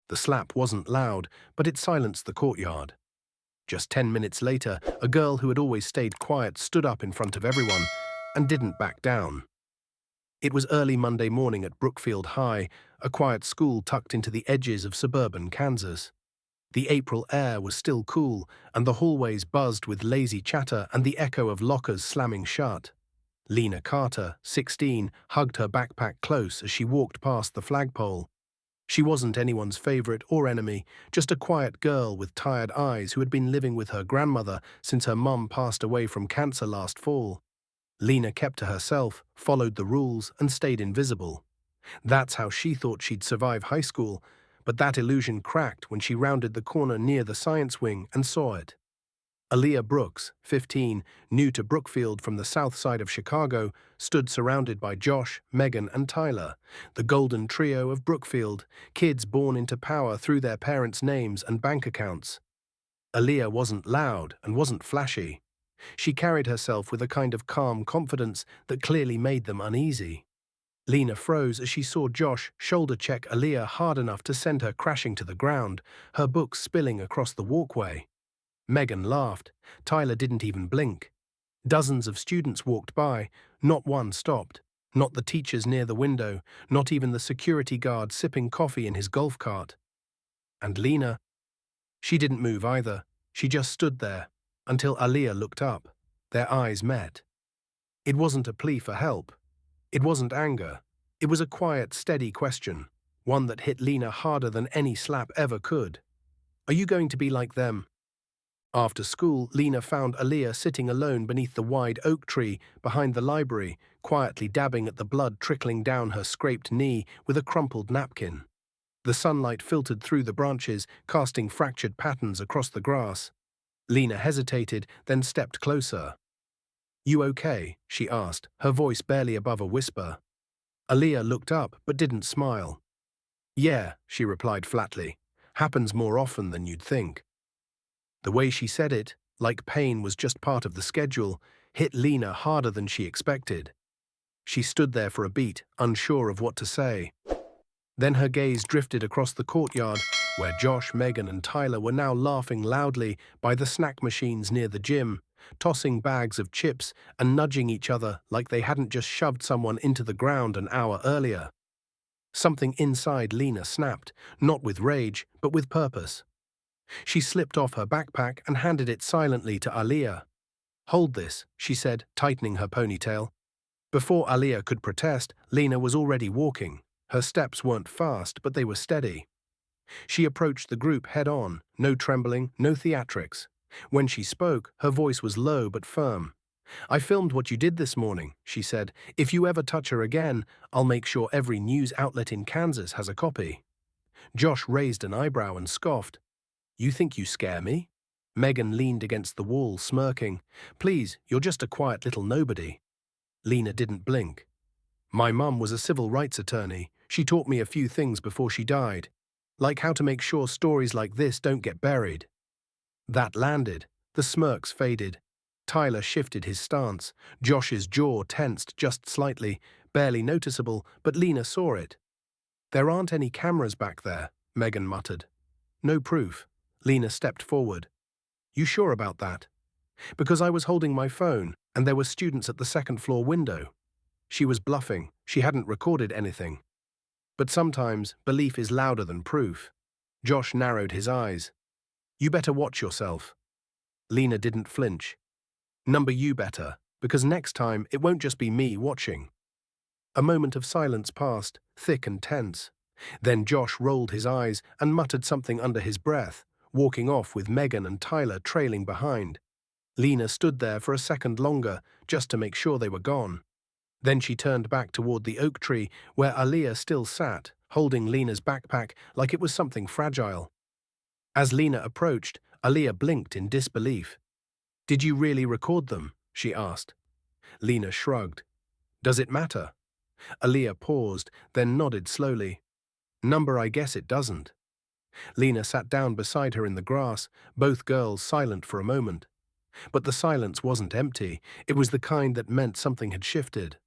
The slap wasn't loud, but it silenced the courtyard. Just 10 minutes later, a girl who had always stayed quiet stood up in front of everyone and didn't back down. It was early Monday morning at Brookfield High, a quiet school tucked into the edges of suburban Kansas. The April air was still cool, and the hallways buzzed with lazy chatter and the echo of lockers slamming shut. Lena Carter, 16, hugged her backpack close as she walked past the flagpole. She wasn't anyone's favorite or enemy, just a quiet girl with tired eyes who had been living with her grandmother since her mum passed away from cancer last fall. Lena kept to herself, followed the rules, and stayed invisible. That's how she thought she'd survive high school, but that illusion cracked when she rounded the corner near the science wing and saw it. Aaliyah Brooks, 15, new to Brookfield from the south side of Chicago, stood surrounded by Josh, Megan, and Tyler, the golden trio of Brookfield, kids born into power through their parents' names and bank accounts. Aaliyah wasn't loud and wasn't flashy. She carried herself with a kind of calm confidence that clearly made them uneasy. Lena froze as she saw Josh shoulder-check Aaliyah hard enough to send her crashing to the ground, her books spilling across the walkway. Megan laughed. Tyler didn't even blink. Dozens of students walked by. Not one stopped. Not the teachers near the window, not even the security guard sipping coffee in his golf cart. And Lena? She didn't move either. She just stood there, until Aaliyah looked up. Their eyes met. It wasn't a plea for help. It wasn't anger. It was a quiet, steady question, one that hit Lena harder than any slap ever could. Are you going to be like them? After school, Lena found Aaliyah sitting alone beneath the wide oak tree behind the library, quietly dabbing at the blood trickling down her scraped knee with a crumpled napkin. The sunlight filtered through the branches, casting fractured patterns across the grass. Lena hesitated, then stepped closer. "You okay?" she asked, her voice barely above a whisper. Aaliyah looked up but didn't smile. "Yeah," she replied flatly. "Happens more often than you'd think." The way she said it, like pain was just part of the schedule, hit Lena harder than she expected. She stood there for a beat, unsure of what to say. Then her gaze drifted across the courtyard, where Josh, Megan, and Tyler were now laughing loudly by the snack machines near the gym, tossing bags of chips and nudging each other like they hadn't just shoved someone into the ground an hour earlier. Something inside Lena snapped, not with rage, but with purpose. She slipped off her backpack and handed it silently to Aaliyah. "Hold this," she said, tightening her ponytail. Before Aaliyah could protest, Lena was already walking. Her steps weren't fast, but they were steady. She approached the group head-on, no trembling, no theatrics. When she spoke, her voice was low but firm. "I filmed what you did this morning," she said. "If you ever touch her again, I'll make sure every news outlet in Kansas has a copy." Josh raised an eyebrow and scoffed. "You think you scare me?" Megan leaned against the wall, smirking. "Please, you're just a quiet little nobody." Lena didn't blink. "My mum was a civil rights attorney. She taught me a few things before she died, like how to make sure stories like this don't get buried." That landed. The smirks faded. Tyler shifted his stance. Josh's jaw tensed just slightly, barely noticeable, but Lena saw it. "There aren't any cameras back there," Megan muttered. "No proof." Lena stepped forward. "You sure about that?" "Because I was holding my phone, and there were students at the second-floor window." She was bluffing. She hadn't recorded anything. But sometimes belief is louder than proof. Josh narrowed his eyes. "You better watch yourself." Lena didn't flinch. "Number you better, because next time it won't just be me watching." A moment of silence passed, thick and tense. Then Josh rolled his eyes and muttered something under his breath, walking off with Megan and Tyler trailing behind. Lena stood there for a second longer, just to make sure they were gone. Then she turned back toward the oak tree, where Aaliyah still sat, holding Lena's backpack like it was something fragile. As Lena approached, Aaliyah blinked in disbelief. "Did you really record them?" she asked. Lena shrugged. "Does it matter?" Aaliyah paused, then nodded slowly. "Number, I guess it doesn't." Lena sat down beside her in the grass, both girls silent for a moment. But the silence wasn't empty. It was the kind that meant something had shifted.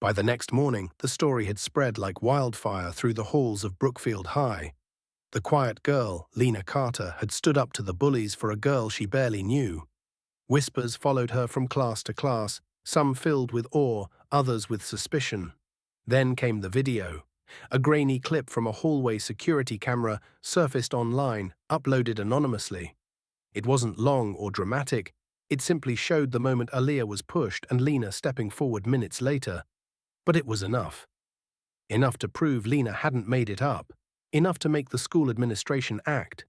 By the next morning, the story had spread like wildfire through the halls of Brookfield High. The quiet girl, Lena Carter, had stood up to the bullies for a girl she barely knew. Whispers followed her from class to class, some filled with awe, others with suspicion. Then came the video. A grainy clip from a hallway security camera surfaced online, uploaded anonymously. It wasn't long or dramatic. It simply showed the moment Aaliyah was pushed and Lena stepping forward minutes later. But it was enough. Enough to prove Lena hadn't made it up. Enough to make the school administration act.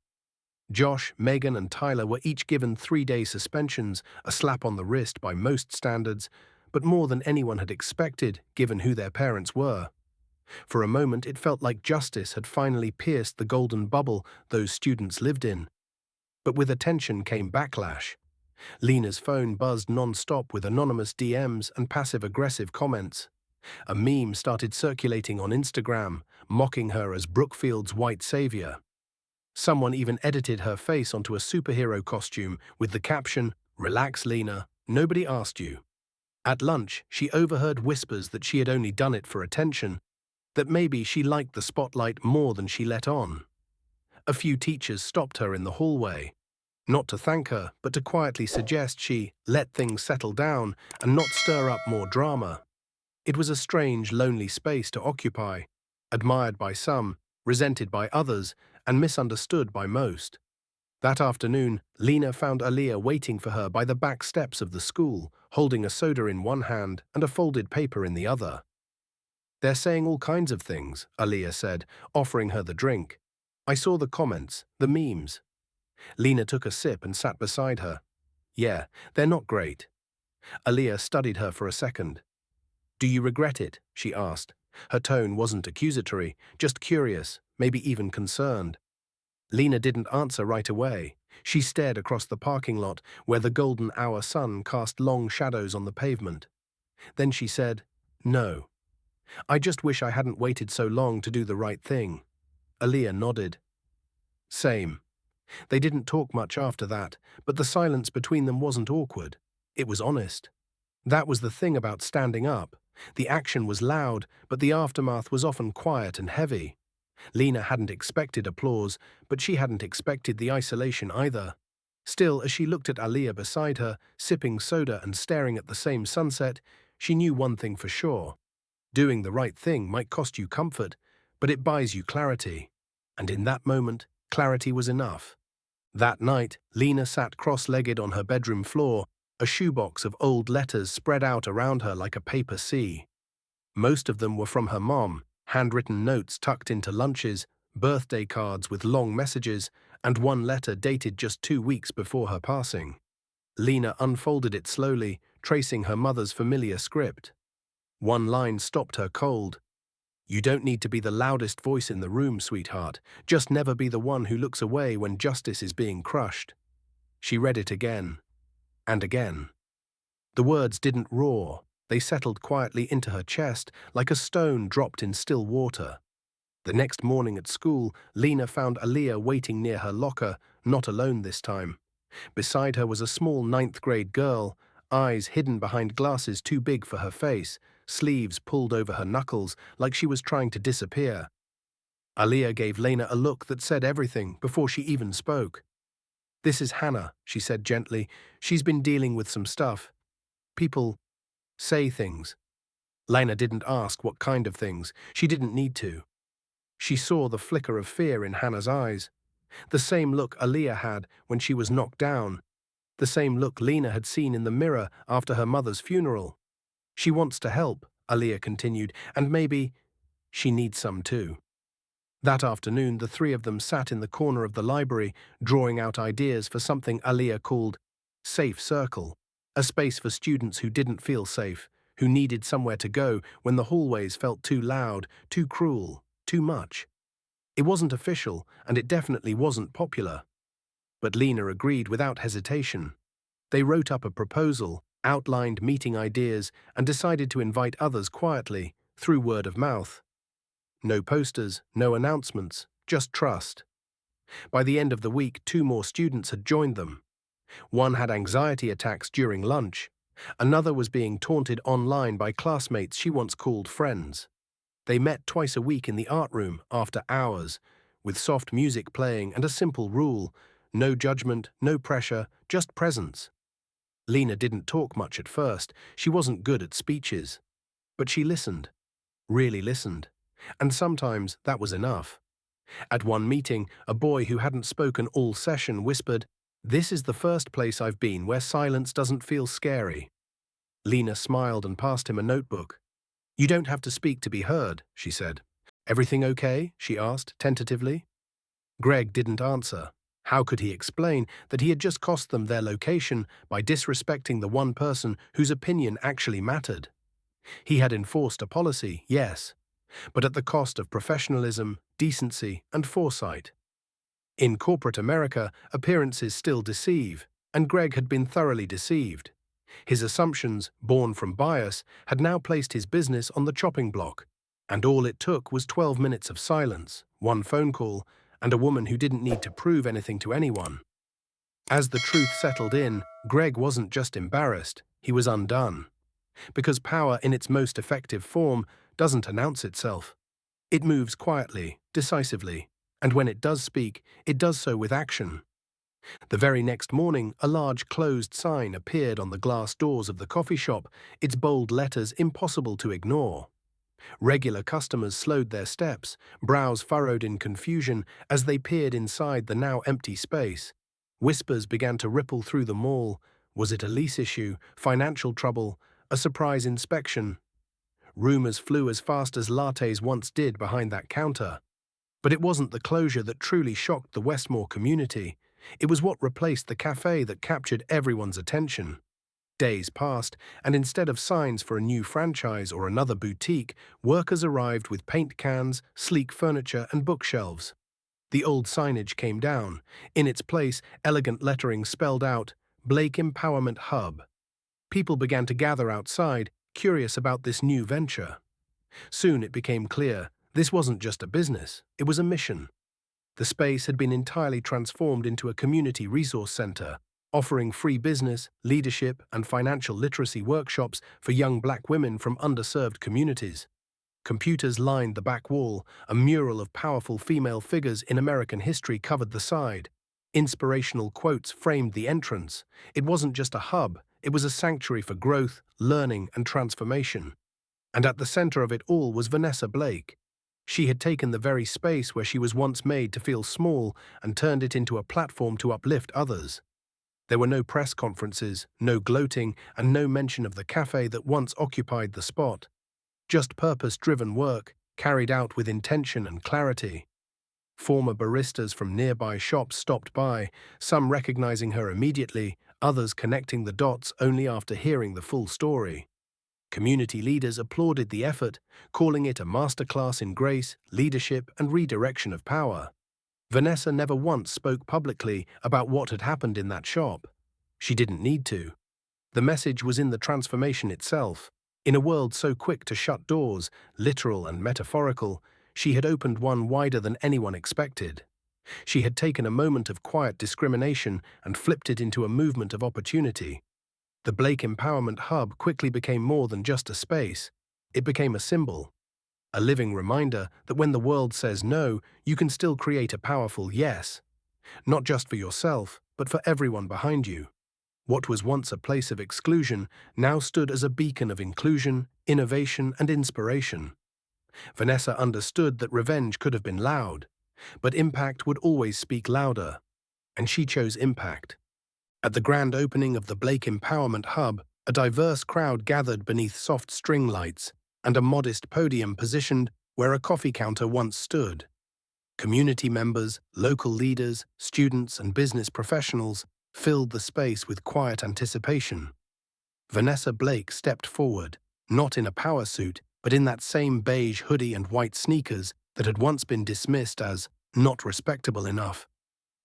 Josh, Megan, and Tyler were each given 3-day suspensions, a slap on the wrist by most standards, but more than anyone had expected, given who their parents were. For a moment, it felt like justice had finally pierced the golden bubble those students lived in. But with attention came backlash. Lena's phone buzzed non-stop with anonymous DMs and passive-aggressive comments. A meme started circulating on Instagram, mocking her as Brookfield's white savior. Someone even edited her face onto a superhero costume with the caption, "Relax, Lena, nobody asked you." At lunch, she overheard whispers that she had only done it for attention, that maybe she liked the spotlight more than she let on. A few teachers stopped her in the hallway, not to thank her, but to quietly suggest she let things settle down and not stir up more drama. It was a strange, lonely space to occupy, admired by some, resented by others, and misunderstood by most. That afternoon, Lena found Aaliyah waiting for her by the back steps of the school, holding a soda in one hand and a folded paper in the other. "They're saying all kinds of things," Aaliyah said, offering her the drink. "I saw the comments, the memes." Lena took a sip and sat beside her. "Yeah, they're not great." Aaliyah studied her for a second. "Do you regret it?" she asked. Her tone wasn't accusatory, just curious, maybe even concerned. Lena didn't answer right away. She stared across the parking lot, where the golden hour sun cast long shadows on the pavement. Then she said, "No. I just wish I hadn't waited so long to do the right thing." Aaliyah nodded. "Same." They didn't talk much after that, but the silence between them wasn't awkward. It was honest. That was the thing about standing up. The action was loud, but the aftermath was often quiet and heavy. Lena hadn't expected applause, but she hadn't expected the isolation either. Still, as she looked at Aaliyah beside her, sipping soda and staring at the same sunset, she knew one thing for sure. Doing the right thing might cost you comfort, but it buys you clarity. And in that moment, clarity was enough. That night, Lena sat cross-legged on her bedroom floor, a shoebox of old letters spread out around her like a paper sea. Most of them were from her mom, handwritten notes tucked into lunches, birthday cards with long messages, and one letter dated just 2 weeks before her passing. Lena unfolded it slowly, tracing her mother's familiar script. One line stopped her cold. "You don't need to be the loudest voice in the room, sweetheart. Just never be the one who looks away when justice is being crushed." She read it again. And again. The words didn't roar. They settled quietly into her chest, like a stone dropped in still water. The next morning at school, Lena found Aaliyah waiting near her locker, not alone this time. Beside her was a small 9th-grade girl, eyes hidden behind glasses too big for her face, sleeves pulled over her knuckles like she was trying to disappear. Aaliyah gave Lena a look that said everything before she even spoke. "This is Hannah," she said gently. "She's been dealing with some stuff. People say things." Lena didn't ask what kind of things. She didn't need to. She saw the flicker of fear in Hannah's eyes. The same look Aaliyah had when she was knocked down. The same look Lena had seen in the mirror after her mother's funeral. "She wants to help," Aaliyah continued, "and maybe she needs some too." That afternoon, the three of them sat in the corner of the library, drawing out ideas for something Aaliyah called Safe Circle, a space for students who didn't feel safe, who needed somewhere to go when the hallways felt too loud, too cruel, too much. It wasn't official, and it definitely wasn't popular. But Lena agreed without hesitation. They wrote up a proposal, outlined meeting ideas, and decided to invite others quietly, through word of mouth. No posters, no announcements, just trust. By the end of the week, 2 more students had joined them. One had anxiety attacks during lunch. Another was being taunted online by classmates she once called friends. They met twice a week in the art room after hours, with soft music playing and a simple rule: no judgment, no pressure, just presence. Lena didn't talk much at first. She wasn't good at speeches. But she listened, really listened. And sometimes that was enough. At one meeting, a boy who hadn't spoken all session whispered, "This is the first place I've been where silence doesn't feel scary." Lena smiled and passed him a notebook. "You don't have to speak to be heard," she said. "Everything okay?" she asked, tentatively. Greg didn't answer. How could he explain that he had just cost them their location by disrespecting the one person whose opinion actually mattered? He had enforced a policy, yes, but at the cost of professionalism, decency, and foresight. In corporate America, appearances still deceive, and Greg had been thoroughly deceived. His assumptions, born from bias, had now placed his business on the chopping block, and all it took was 12 minutes of silence, one phone call, and a woman who didn't need to prove anything to anyone. As the truth settled in, Greg wasn't just embarrassed, he was undone. Because power in its most effective form doesn't announce itself. It moves quietly, decisively, and when it does speak, it does so with action. The very next morning, a large closed sign appeared on the glass doors of the coffee shop, its bold letters impossible to ignore. Regular customers slowed their steps, brows furrowed in confusion as they peered inside the now empty space. Whispers began to ripple through the mall. Was it a lease issue, financial trouble, a surprise inspection? Rumors flew as fast as lattes once did behind that counter. But it wasn't the closure that truly shocked the Westmore community. It was what replaced the cafe that captured everyone's attention. Days passed, and instead of signs for a new franchise or another boutique, workers arrived with paint cans, sleek furniture, and bookshelves. The old signage came down. In its place, elegant lettering spelled out, "Blake Empowerment Hub." People began to gather outside, curious about this new venture. Soon it became clear, this wasn't just a business, it was a mission. The space had been entirely transformed into a community resource center, offering free business, leadership, and financial literacy workshops for young black women from underserved communities. Computers lined the back wall, a mural of powerful female figures in American history covered the side. Inspirational quotes framed the entrance. It wasn't just a hub, it was a sanctuary for growth, learning, and transformation. And at the center of it all was Vanessa Blake. She had taken the very space where she was once made to feel small and turned it into a platform to uplift others. There were no press conferences, no gloating, and no mention of the cafe that once occupied the spot. Just purpose-driven work, carried out with intention and clarity. Former baristas from nearby shops stopped by, some recognizing her immediately, others connecting the dots only after hearing the full story. Community leaders applauded the effort, calling it a masterclass in grace, leadership, and redirection of power. Vanessa never once spoke publicly about what had happened in that shop. She didn't need to. The message was in the transformation itself. In a world so quick to shut doors, literal and metaphorical, she had opened one wider than anyone expected. She had taken a moment of quiet discrimination and flipped it into a movement of opportunity. The Blake Empowerment Hub quickly became more than just a space. It became a symbol, a living reminder that when the world says no, you can still create a powerful yes. Not just for yourself, but for everyone behind you. What was once a place of exclusion now stood as a beacon of inclusion, innovation, and inspiration. Vanessa understood that revenge could have been loud, but impact would always speak louder, and she chose impact. At the grand opening of the Blake Empowerment Hub, a diverse crowd gathered beneath soft string lights and a modest podium positioned where a coffee counter once stood. Community members, local leaders, students, and business professionals filled the space with quiet anticipation. Vanessa Blake stepped forward, not in a power suit, but in that same beige hoodie and white sneakers that had once been dismissed as not respectable enough.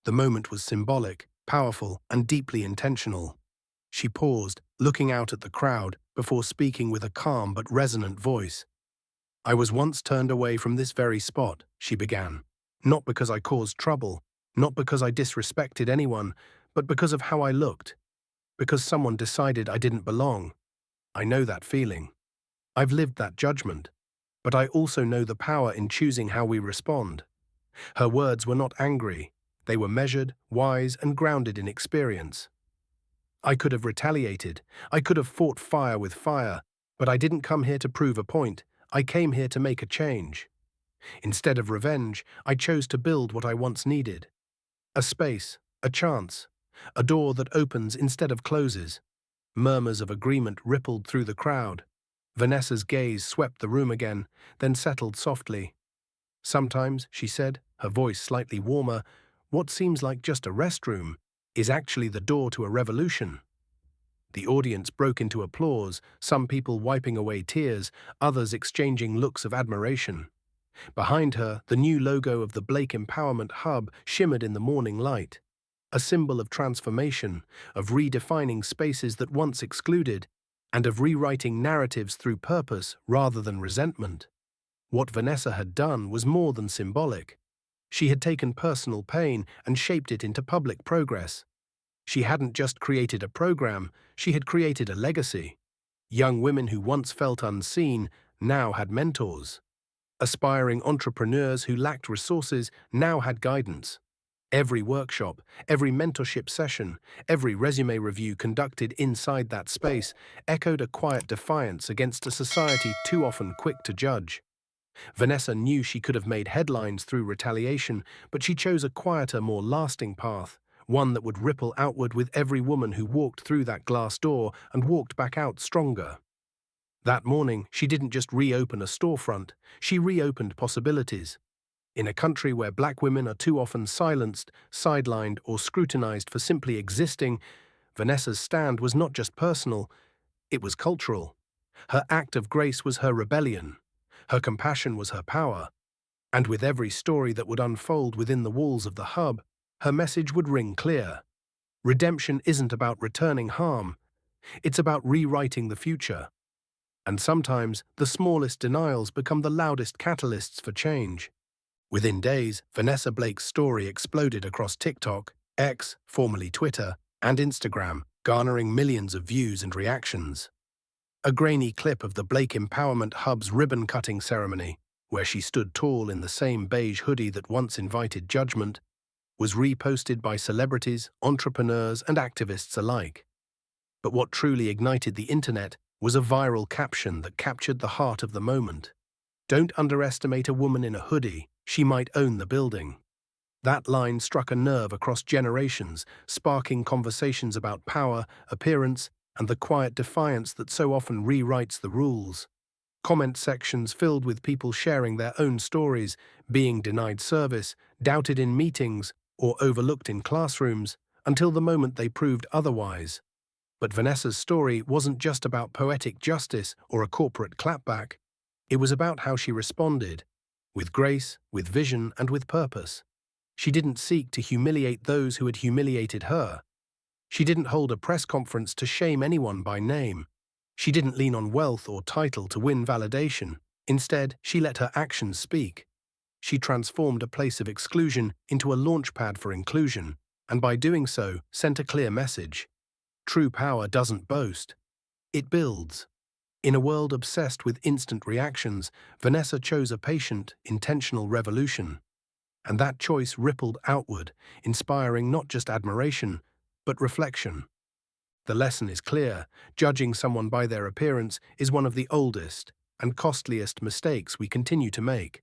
The moment was symbolic, powerful, and deeply intentional. She paused, looking out at the crowd, before speaking with a calm but resonant voice. "I was once turned away from this very spot," she began. "Not because I caused trouble, not because I disrespected anyone, but because of how I looked. Because someone decided I didn't belong. I know that feeling. I've lived that judgment. But I also know the power in choosing how we respond. Her words were not angry. They were measured, wise, and grounded in experience. I could have retaliated. I could have fought fire with fire, but I didn't come here to prove a point. I came here to make a change. Instead of revenge, I chose to build what I once needed. A space, a chance, a door that opens instead of closes. Murmurs of agreement rippled through the crowd. Vanessa's gaze swept the room again, then settled softly. Sometimes, she said, her voice slightly warmer, what seems like just a restroom is actually the door to a revolution. The audience broke into applause, some people wiping away tears, others exchanging looks of admiration. Behind her, the new logo of the Blake Empowerment Hub shimmered in the morning light, a symbol of transformation, of redefining spaces that once excluded, and of rewriting narratives through purpose rather than resentment. What Vanessa had done was more than symbolic. She had taken personal pain and shaped it into public progress. She hadn't just created a program, she had created a legacy. Young women who once felt unseen now had mentors. Aspiring entrepreneurs who lacked resources now had guidance. Every workshop, every mentorship session, every resume review conducted inside that space echoed a quiet defiance against a society too often quick to judge. Vanessa knew she could have made headlines through retaliation, but she chose a quieter, more lasting path, one that would ripple outward with every woman who walked through that glass door and walked back out stronger. That morning, she didn't just reopen a storefront, she reopened possibilities. In a country where black women are too often silenced, sidelined, or scrutinized for simply existing, Vanessa's stand was not just personal, it was cultural. Her act of grace was her rebellion. Her compassion was her power. And with every story that would unfold within the walls of the hub, her message would ring clear. Redemption isn't about returning harm, it's about rewriting the future. And sometimes, the smallest denials become the loudest catalysts for change. Within days, Vanessa Blake's story exploded across TikTok, X, formerly Twitter, and Instagram, garnering millions of views and reactions. A grainy clip of the Blake Empowerment Hub's ribbon-cutting ceremony, where she stood tall in the same beige hoodie that once invited judgment, was reposted by celebrities, entrepreneurs, and activists alike. But what truly ignited the internet was a viral caption that captured the heart of the moment. "Don't underestimate a woman in a hoodie, she might own the building." That line struck a nerve across generations, sparking conversations about power, appearance, and the quiet defiance that so often rewrites the rules. Comment sections filled with people sharing their own stories, being denied service, doubted in meetings, or overlooked in classrooms, until the moment they proved otherwise. But Vanessa's story wasn't just about poetic justice or a corporate clapback. It was about how she responded, with grace, with vision, and with purpose. She didn't seek to humiliate those who had humiliated her. She didn't hold a press conference to shame anyone by name. She didn't lean on wealth or title to win validation. Instead, she let her actions speak. She transformed a place of exclusion into a launchpad for inclusion, and by doing so, sent a clear message. True power doesn't boast. It builds. In a world obsessed with instant reactions, Vanessa chose a patient, intentional revolution. And that choice rippled outward, inspiring not just admiration, but reflection. The lesson is clear: judging someone by their appearance is one of the oldest and costliest mistakes we continue to make.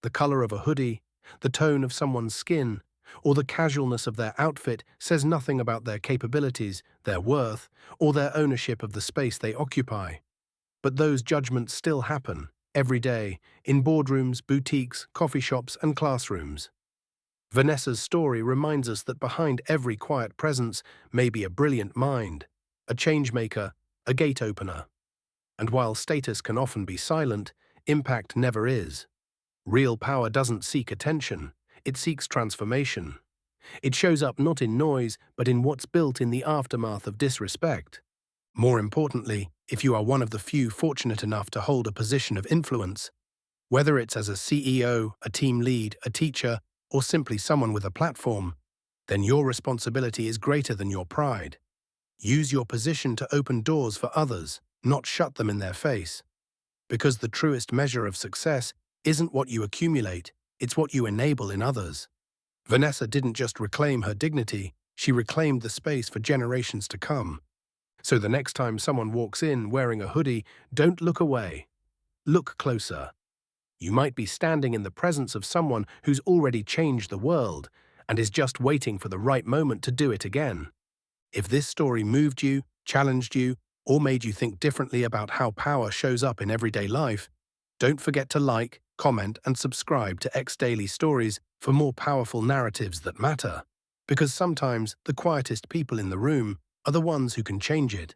The color of a hoodie, the tone of someone's skin, or the casualness of their outfit says nothing about their capabilities, their worth, or their ownership of the space they occupy. But those judgments still happen, every day, in boardrooms, boutiques, coffee shops, and classrooms. Vanessa's story reminds us that behind every quiet presence may be a brilliant mind, a changemaker, a gate opener. And while status can often be silent, impact never is. Real power doesn't seek attention, it seeks transformation. It shows up not in noise, but in what's built in the aftermath of disrespect. More importantly, if you are one of the few fortunate enough to hold a position of influence, whether it's as a CEO, a team lead, a teacher, or simply someone with a platform, then your responsibility is greater than your pride. Use your position to open doors for others, not shut them in their face. Because the truest measure of success isn't what you accumulate, it's what you enable in others. Vanessa didn't just reclaim her dignity, she reclaimed the space for generations to come. So the next time someone walks in wearing a hoodie, don't look away. Look closer. You might be standing in the presence of someone who's already changed the world and is just waiting for the right moment to do it again. If this story moved you, challenged you, or made you think differently about how power shows up in everyday life, don't forget to like, comment, and subscribe to X Daily Stories for more powerful narratives that matter. Because sometimes the quietest people in the room are the ones who can change it.